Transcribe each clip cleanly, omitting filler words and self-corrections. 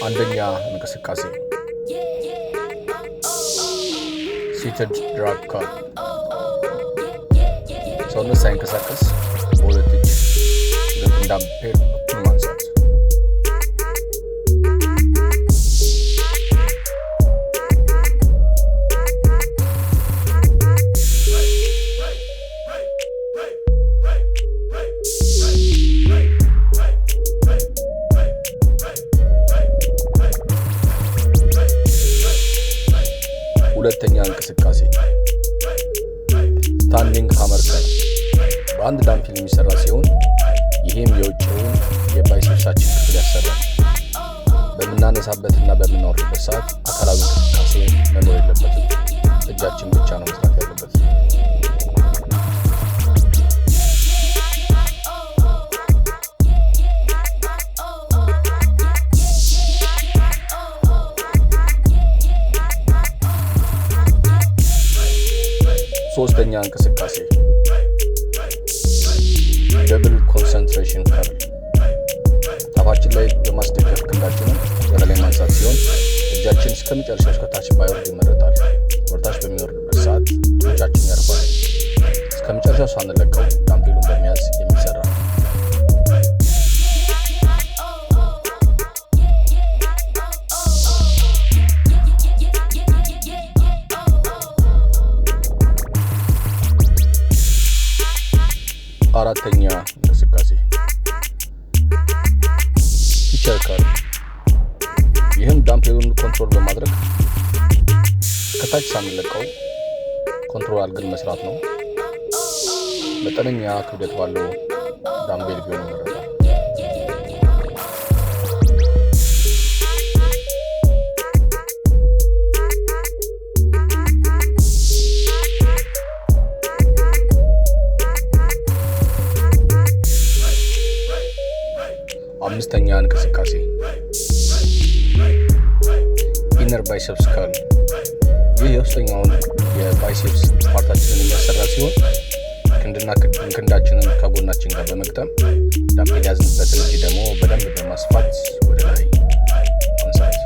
አንደኛ እንቅስቃሴ seated drag curl ሰውነት ሳይንቀሳቀስ በሁለት እጅ እንደ ዳምፔል ማንሳት። ሁለተኛ እንቅስቃሴ ስታንዲንግ ሃመር ከርል በአንድ ዳምፔል የሚሰራ ሲሆን ይህም የውጭውን የባይሴፕሳችን ክፍል ያሰራል። በምናነሳበትና በምናወርድበት ሰዓት አካላዊ እንቅስቃሴ መኖር የለበትም። እጃችን ብቻ ነው መስራት ያለበት። ሶስተኛ እንቅስቃሴ ደብል ኮንሰንትሬሽን ከርል ታፋችን ላይ በማስደገፍ ክንዳችንን ወደ ላይ ማንሳት ሲሆን እጃችን እስከ መጨረሻው እስከ ታች ባይወርድ ይመረጣል። ወደታች በሚወርድበት ሰዓት እጃችን ያርፋል። እስከ መጨረሻው ሳንለቀው ዳምፔሉን በመያዝ የሚሰራ ነው። አራተኛ እንቅስቃሴ ፒቸር ከርል ይህም ዳምፔሉን ኮንትሮል በማድረግ ከታች ሳንለቀው ኮንትሮል አድርገን መስራት ነው። መጠነኛ ክብደት ባለው ዳምፔል ቢሆን ይመረጣል። አምስተኛ እንቅስቃሴ ኢነር ባይሴፕስ ከርል ይህ የውስጠኛውን የባይሴፕስ ፓርታችንን የሚያሰራ ሲሆን ክንዳችንን ከጎናችን ጋር በመግጠም ዳምፔል ያዝንበትን እጅ ደግሞ በደንብ በማስፋት ወደ ላይ ማንሳት።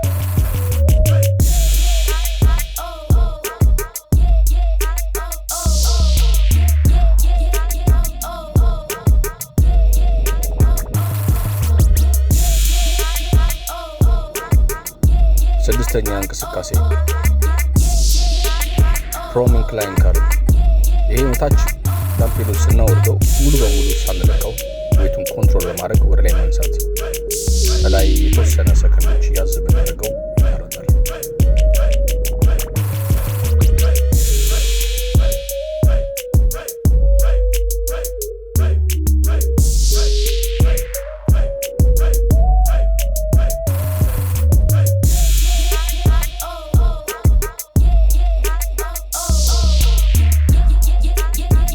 ስድስተኛ እንቅስቃሴ ፕሮም ኢንክላይን ከርል ይህ ታች ዳምፔሉን ስናወርደው ሙሉ በሙሉ ሳንለቀው ዌቱን ኮንትሮል በማድረግ ወደ ላይ ማንሳት። ከላይ የተወሰነ ሰከንዶች ያዝ